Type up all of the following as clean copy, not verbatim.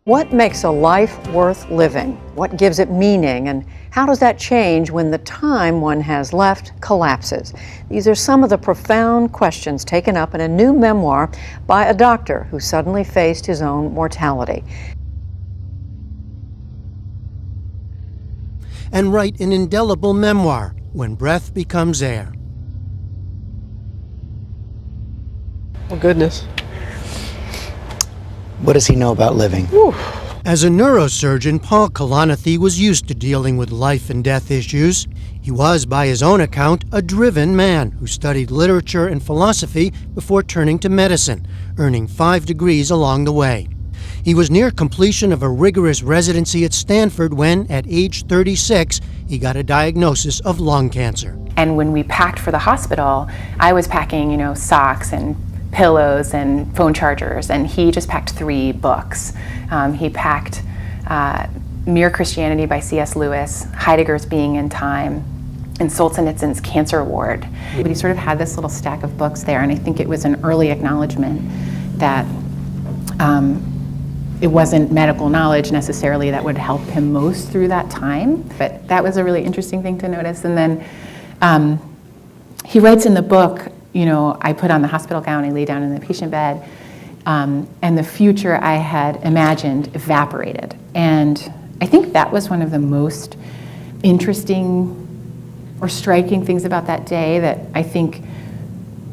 What makes a life worth living? What gives it meaning? And how does that change when the time one has left collapses? These are some of the profound questions taken up in a new memoir by a doctor who suddenly faced his own mortality. And write an indelible memoir, When Breath Becomes Air. Oh, goodness. What does he know about living? Whew. As a neurosurgeon, Paul Kalanithi was used to dealing with life and death issues. He was, by his own account, a driven man who studied literature and philosophy before turning to medicine, earning 5 degrees along the way. He was near completion of a rigorous residency at Stanford when, at age 36, he got a diagnosis of lung cancer. And when we packed for the hospital, I was packing, socks and pillows and phone chargers, and he just packed 3 books. He packed Mere Christianity by C.S. Lewis, Heidegger's Being in Time, and Solzhenitsyn's Cancer Ward. But he sort of had this little stack of books there, and I think it was an early acknowledgement that it wasn't medical knowledge necessarily that would help him most through that time. But that was a really interesting thing to notice. And then he writes in the book, I put on the hospital gown, I lay down in the patient bed, and the future I had imagined evaporated. And I think that was one of the most interesting or striking things about that day, that I think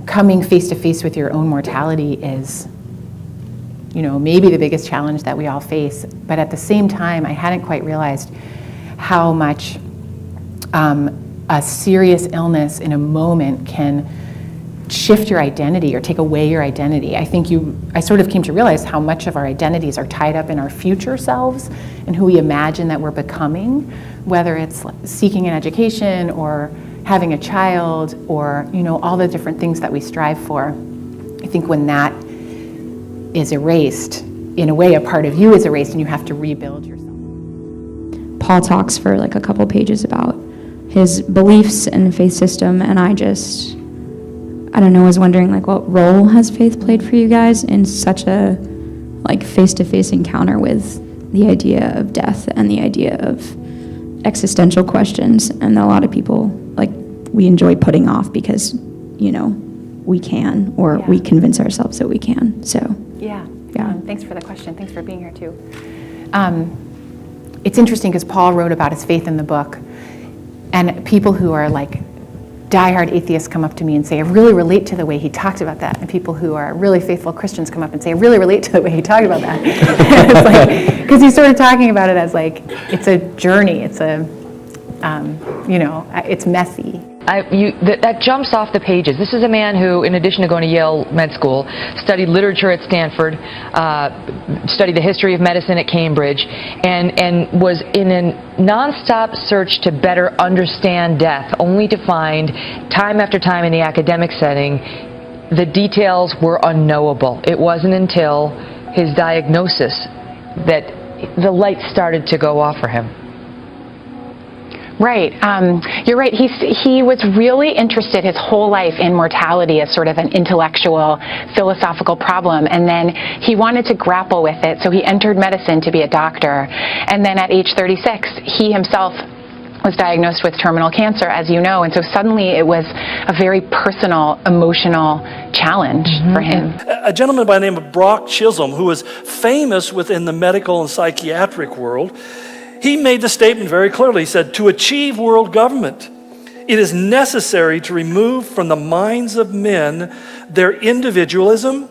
coming face to face with your own mortality is, maybe the biggest challenge that we all face. But at the same time, I hadn't quite realized how much a serious illness in a moment can shift your identity or take away your identity. I sort of came to realize how much of our identities are tied up in our future selves and who we imagine that we're becoming, whether it's seeking an education or having a child or, all the different things that we strive for. I think when that is erased, in a way, a part of you is erased and you have to rebuild yourself. Paul talks for a couple pages about his beliefs and faith system, and I was wondering what role has faith played for you guys in such a face-to-face encounter with the idea of death and the idea of existential questions, and that a lot of people we enjoy putting off because we can, or we convince ourselves that we can. So yeah. Thanks for the question. Thanks for being here too. It's interesting because Paul wrote about his faith in the book, and people who are diehard atheists come up to me and say, I really relate to the way he talked about that. And people who are really faithful Christians come up and say, I really relate to the way he talked about that. It's because he's sort of talking about it as it's a journey. It's it's messy. That jumps off the pages. This is a man who, in addition to going to Yale Med School, studied literature at Stanford, studied the history of medicine at Cambridge, and was in a nonstop search to better understand death, only to find, time after time in the academic setting, the details were unknowable. It wasn't until his diagnosis that the light started to go off for him. Right. You're right. He was really interested his whole life in mortality as sort of an intellectual, philosophical problem. And then he wanted to grapple with it. So he entered medicine to be a doctor. And then at age 36, he himself was diagnosed with terminal cancer, as you know. And so suddenly it was a very personal, emotional challenge for him. A gentleman by the name of Brock Chisholm, who was famous within the medical and psychiatric world, he made the statement very clearly. He said, to achieve world government, it is necessary to remove from the minds of men their individualism,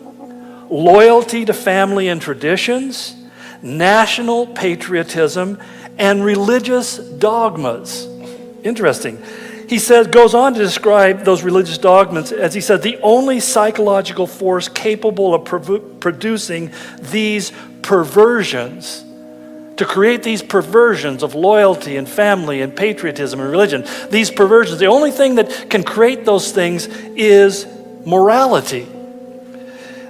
loyalty to family and traditions, national patriotism, and religious dogmas. Interesting. He goes on to describe those religious dogmas as he said, the only psychological force capable of producing these perversions, to create these perversions of loyalty and family and patriotism and religion. These perversions, the only thing that can create those things is morality.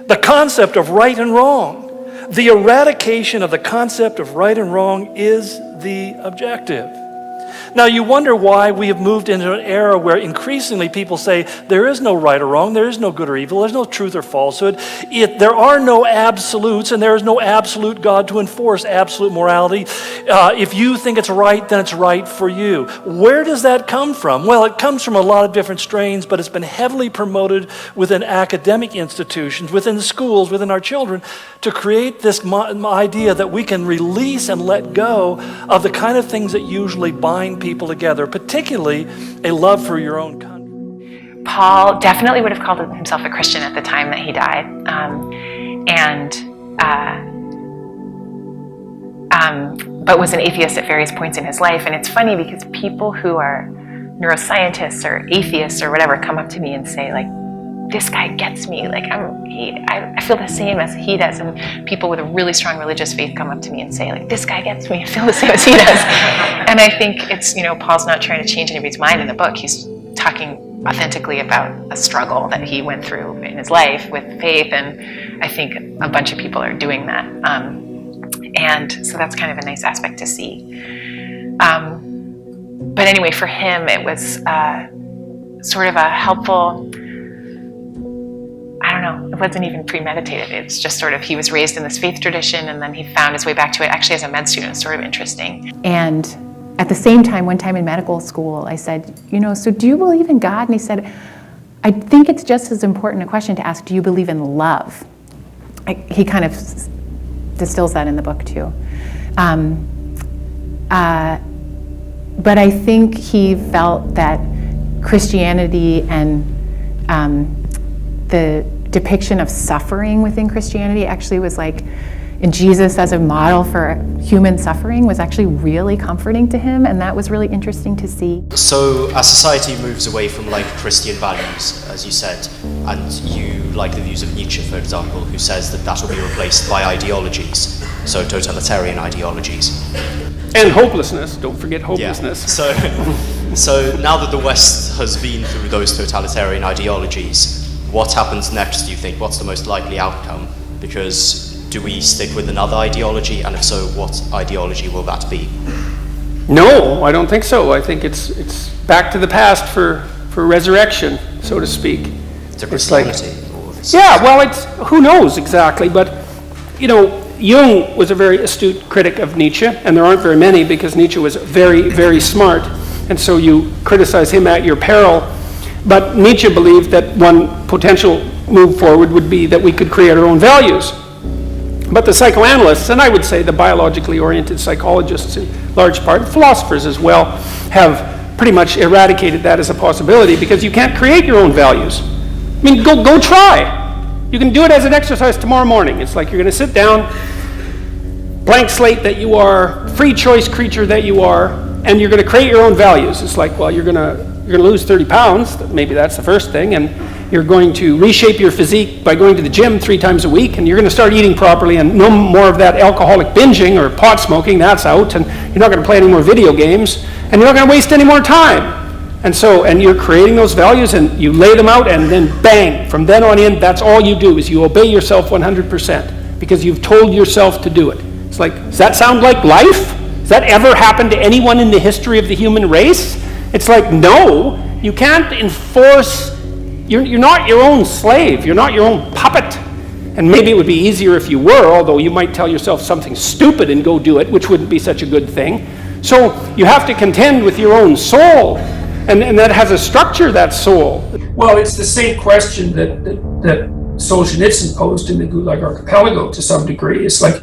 The concept of right and wrong. The eradication of the concept of right and wrong is the objective. Now, you wonder why we have moved into an era where increasingly people say there is no right or wrong, there is no good or evil, there's no truth or falsehood. There are no absolutes, and there is no absolute God to enforce absolute morality. If you think it's right, then it's right for you. Where does that come from? Well, it comes from a lot of different strains, but it's been heavily promoted within academic institutions, within schools, within our children, to create this idea that we can release and let go of the kind of things that usually bind people together, particularly a love for your own country. Paul definitely would have called himself a Christian at the time that he died, but was an atheist at various points in his life. And it's funny because people who are neuroscientists or atheists or whatever come up to me and say, like, this guy gets me, like I feel the same as he does. And people with a really strong religious faith come up to me and say, like, this guy gets me, I feel the same as he does. And I think it's, Paul's not trying to change anybody's mind in the book. He's talking authentically about a struggle that he went through in his life with faith, and I think a bunch of people are doing that. And so that's kind of a nice aspect to see. But anyway, for him, it was sort of a helpful, I don't know, it wasn't even premeditated. It's just sort of, he was raised in this faith tradition, and then he found his way back to it actually as a med student. It's sort of interesting. And at the same time, one time in medical school, I said, so do you believe in God? And he said, I think it's just as important a question to ask, do you believe in love? He kind of distills that in the book too. But I think he felt that Christianity and the depiction of suffering within Christianity actually was like, and Jesus as a model for human suffering was actually really comforting to him, and that was really interesting to see. So as society moves away from Christian values, as you said, and you like the views of Nietzsche, for example, who says that will be replaced by ideologies, so totalitarian ideologies. And hopelessness, don't forget hopelessness. Yeah. So now that the West has been through those totalitarian ideologies, what happens next, do you think? What's the most likely outcome? Because do we stick with another ideology? And if so, what ideology will that be? No, I don't think so. I think it's back to the past for resurrection, so to speak. To Christianity? Yeah, well, who knows exactly, but, Jung was a very astute critic of Nietzsche, and there aren't very many because Nietzsche was very, very smart, and so you criticize him at your peril. But Nietzsche believed that one potential move forward would be that we could create our own values. But the psychoanalysts, and I would say the biologically oriented psychologists in large part, philosophers as well, have pretty much eradicated that as a possibility because you can't create your own values. I mean, go try. You can do it as an exercise tomorrow morning. It's like you're going to sit down, blank slate that you are, free choice creature that you are, and you're going to create your own values. It's like, well, you're going to lose 30 pounds, maybe that's the first thing, and you're going to reshape your physique by going to the gym 3 times a week, and you're going to start eating properly, and no more of that alcoholic binging or pot smoking, that's out, and you're not going to play any more video games, and you're not going to waste any more time. And you're creating those values, and you lay them out, and then bang, from then on in, that's all you do, is you obey yourself 100%, because you've told yourself to do it. It's like, does that sound like life? Has that ever happened to anyone in the history of the human race? It's like, no, you can't enforce, you're not your own slave, you're not your own puppet. And maybe it would be easier if you were, although you might tell yourself something stupid and go do it, which wouldn't be such a good thing. So you have to contend with your own soul, and that has a structure, that soul. Well, it's the same question that Solzhenitsyn posed in the Gulag Archipelago to some degree. It's like,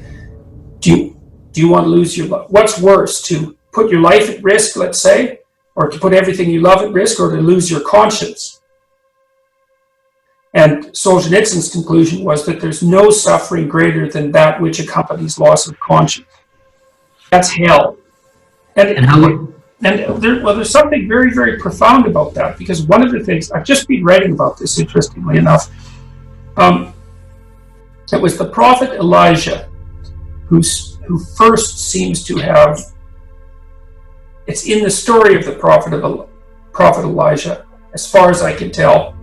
do you want to lose your life? What's worse, to put your life at risk, let's say, or to put everything you love at risk, or to lose your conscience? And Solzhenitsyn's conclusion was that there's no suffering greater than that which accompanies loss of conscience. That's hell. There's something very, very profound about that, because one of the things, I've just been writing about this, interestingly enough, it was the prophet Elijah who first seems to have, it's in the story of the prophet Elijah, as far as I can tell,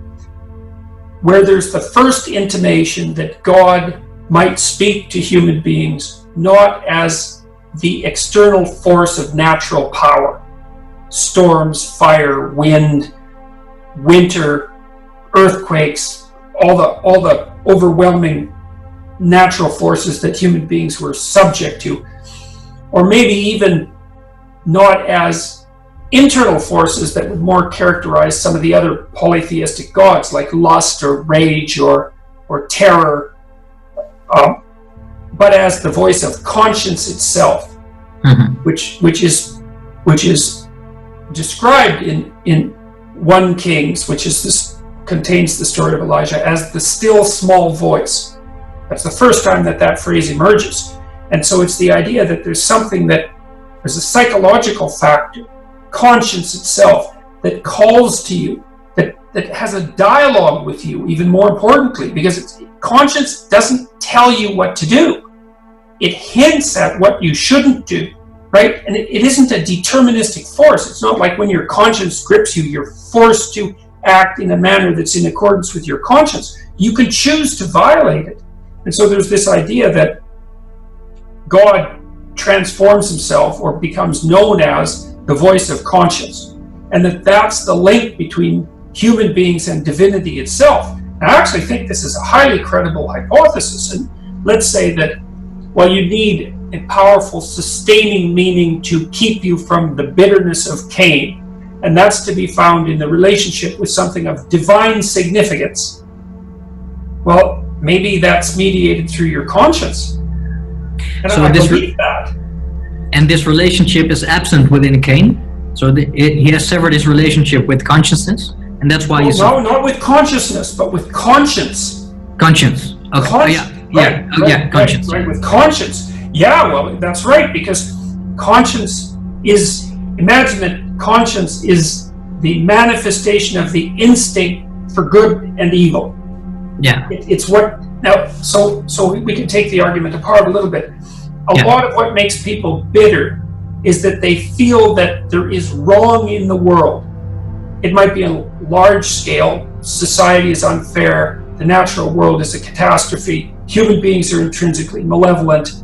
where there's the first intimation that God might speak to human beings, not as the external force of natural power, storms, fire, wind, winter, earthquakes, all the overwhelming natural forces that human beings were subject to, or maybe even not as internal forces that would more characterize some of the other polytheistic gods, like lust or rage or terror, but as the voice of conscience itself, which is described in 1 Kings, which is contains the story of Elijah, as the still small voice. That's the first time that phrase emerges. And so it's the idea that there's a psychological factor, conscience itself, that calls to you, that has a dialogue with you, even more importantly, because conscience doesn't tell you what to do. It hints at what you shouldn't do, right? And it isn't a deterministic force. It's not like when your conscience grips you, you're forced to act in a manner that's in accordance with your conscience. You can choose to violate it. And so there's this idea that God transforms himself or becomes known as the voice of conscience, and that's the link between human beings and divinity itself. And I actually think this is a highly credible hypothesis. And let's say that, well, you need a powerful sustaining meaning to keep you from the bitterness of Cain, and that's to be found in the relationship with something of divine significance. Well, maybe that's mediated through your conscience. And so I believe that. And this relationship is absent within Cain. So he has severed his relationship with consciousness, and that's why No, not with consciousness, but with conscience. Conscience. Okay. Conscience. Right, with conscience. Yeah, well, that's right, because conscience is, imagine that conscience is the manifestation of the instinct for good and evil. Yeah. It's what, now, so we can take the argument apart a little bit. A lot of what makes people bitter is that they feel that there is wrong in the world. It might be on a large scale. Society is unfair. The natural world is a catastrophe. Human beings are intrinsically malevolent.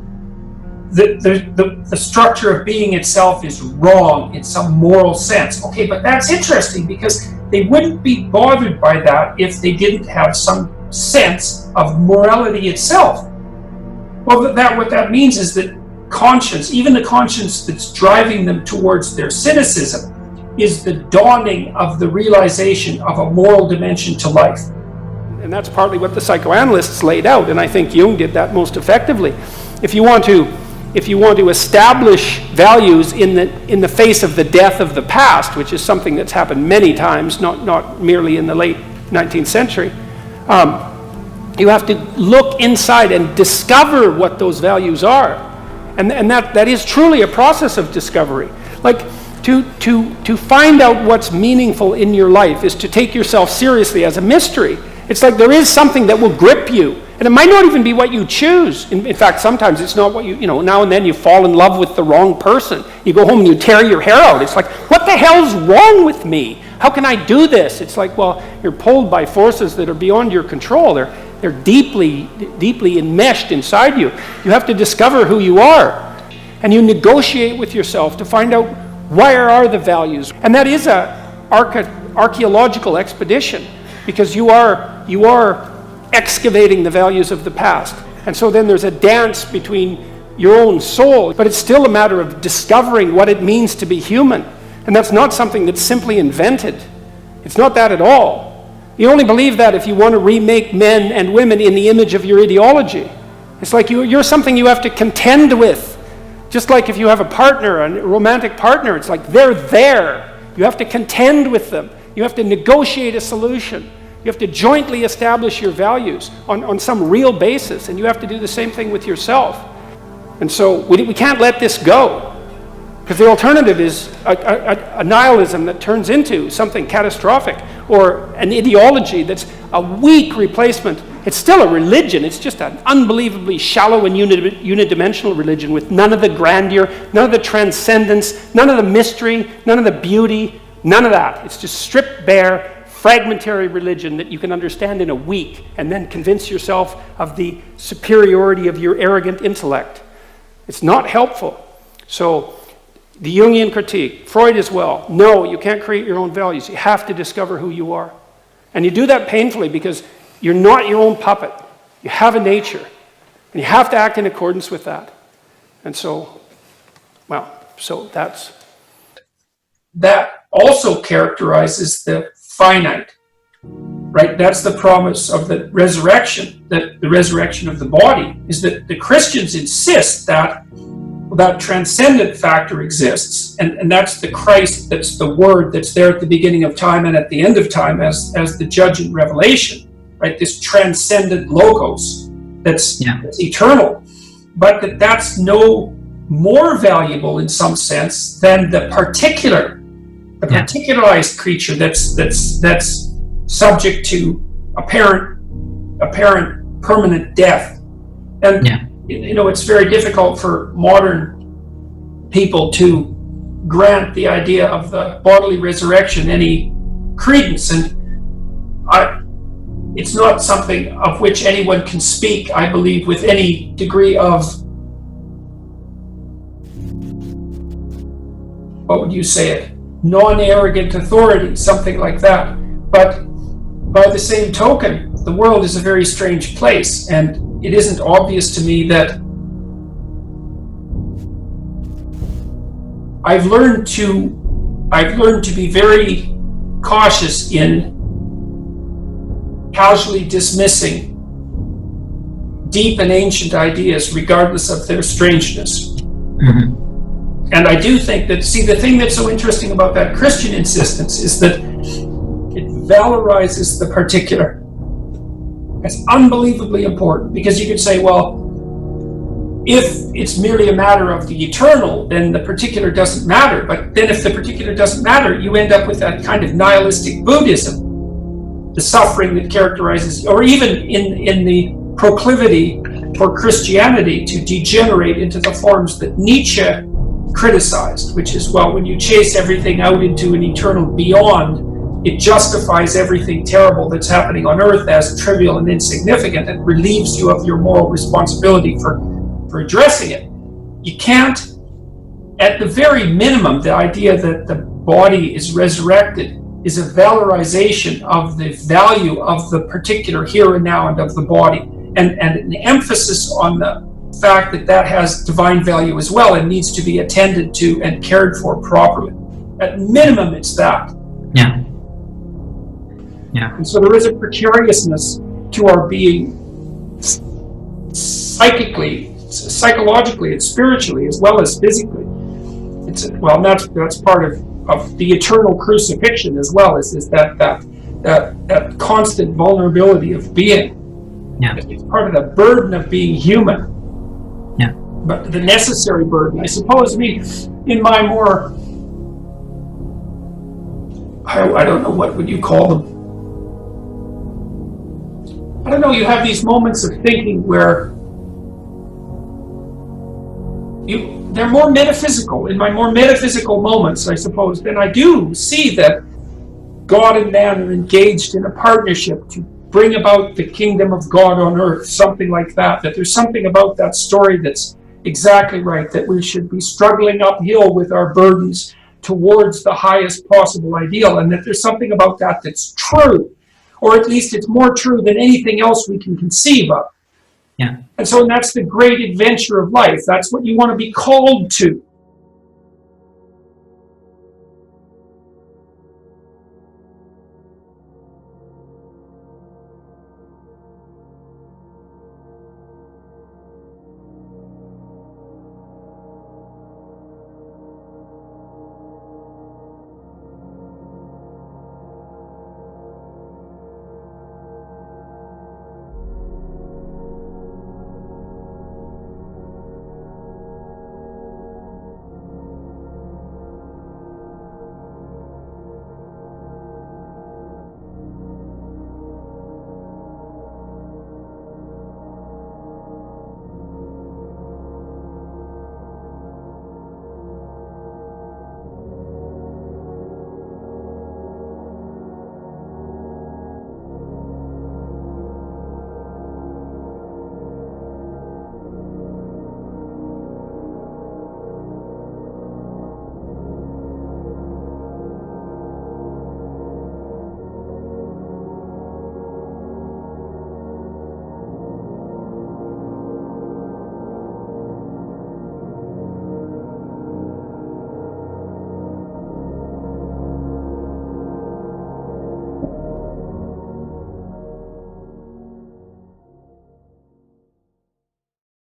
The structure of being itself is wrong in some moral sense. Okay, but that's interesting, because they wouldn't be bothered by that if they didn't have some sense of morality itself. Well, what that means is that conscience, even the conscience that's driving them towards their cynicism, is the dawning of the realization of a moral dimension to life. And that's partly what the psychoanalysts laid out, and I think Jung did that most effectively. If you want to establish values in the face of the death of the past, which is something that's happened many times, not merely in the late 19th century, you have to look inside and discover what those values are. And that is truly a process of discovery. Like, to find out what's meaningful in your life is to take yourself seriously as a mystery. It's like there is something that will grip you. And it might not even be what you choose. In fact, sometimes it's not what now and then you fall in love with the wrong person. You go home and you tear your hair out. It's like, what the hell's wrong with me? How can I do this? It's like, well, you're pulled by forces that are beyond your control. They're deeply, deeply enmeshed inside you. You have to discover who you are. And you negotiate with yourself to find out where are the values. And that is an archaeological expedition, because you are excavating the values of the past. And so then there's a dance between your own soul, but it's still a matter of discovering what it means to be human. And that's not something that's simply invented. It's not that at all. You only believe that if you want to remake men and women in the image of your ideology. It's like you're something you have to contend with. Just like if you have a partner, a romantic partner, it's like they're there. You have to contend with them. You have to negotiate a solution. You have to jointly establish your values on some real basis, and you have to do the same thing with yourself. And so we can't let this go, because the alternative is a nihilism that turns into something catastrophic, or an ideology that's a weak replacement. It's still a religion. It's just an unbelievably shallow and unidimensional religion with none of the grandeur, none of the transcendence, none of the mystery, none of the beauty, none of that. It's just stripped bare, fragmentary religion that you can understand in a week and then convince yourself of the superiority of your arrogant intellect. It's not helpful. So The Jungian critique, Freud as well. No, you can't create your own values. You have to discover who you are. And you do that painfully because you're not your own puppet. You have a nature. And you have to act in accordance with that. And so, well, so that's... That also characterizes the finite, right? That's the promise of the resurrection, that the resurrection of the body, is that the Christians insist that that transcendent factor exists, and that's the Christ, that's the Word that's there at the beginning of time and at the end of time as the judge in Revelation, right? This transcendent logos that's eternal, but that's no more valuable in some sense than the particularized creature that's subject to apparent permanent death. And you know, it's very difficult for modern people to grant the idea of the bodily resurrection any credence, and it's not something of which anyone can speak, I believe, with any degree of, what would you say it, non-arrogant authority, something like that. But by the same token, the world is a very strange place, and it isn't obvious to me that I've learned to be very cautious in casually dismissing deep and ancient ideas regardless of their strangeness. Mm-hmm. And I do think that, see, the thing that's so interesting about that Christian insistence is that it valorizes the particular. It's unbelievably important, because you could say, well, if it's merely a matter of the eternal, then the particular doesn't matter. But then if the particular doesn't matter, you end up with that kind of nihilistic Buddhism, the suffering that characterizes, or even in the proclivity for Christianity to degenerate into the forms that Nietzsche criticized, which is, well, when you chase everything out into an eternal beyond, it justifies everything terrible that's happening on earth as trivial and insignificant, and relieves you of your moral responsibility for addressing it. You can't, at the very minimum, the idea that the body is resurrected is a valorization of the value of the particular here and now and of the body, and an emphasis on the fact that that has divine value as well and needs to be attended to and cared for properly. At minimum, it's that. Yeah. Yeah. And so there is a precariousness to our being psychologically and spiritually, as well as physically. Well, that's part of the eternal crucifixion as well, is that constant vulnerability of being. Yeah. It's part of the burden of being human. Yeah. But the necessary burden, I suppose, in my more, I don't know, what would you call them? I don't know, you have these moments of thinking where they're more metaphysical. In my more metaphysical moments, I suppose, then I do see that God and man are engaged in a partnership to bring about the kingdom of God on earth, something like that, that there's something about that story that's exactly right, that we should be struggling uphill with our burdens towards the highest possible ideal, and that there's something about that that's true, or at least it's more true than anything else we can conceive of. Yeah. And so that's the great adventure of life. That's what you want to be called to.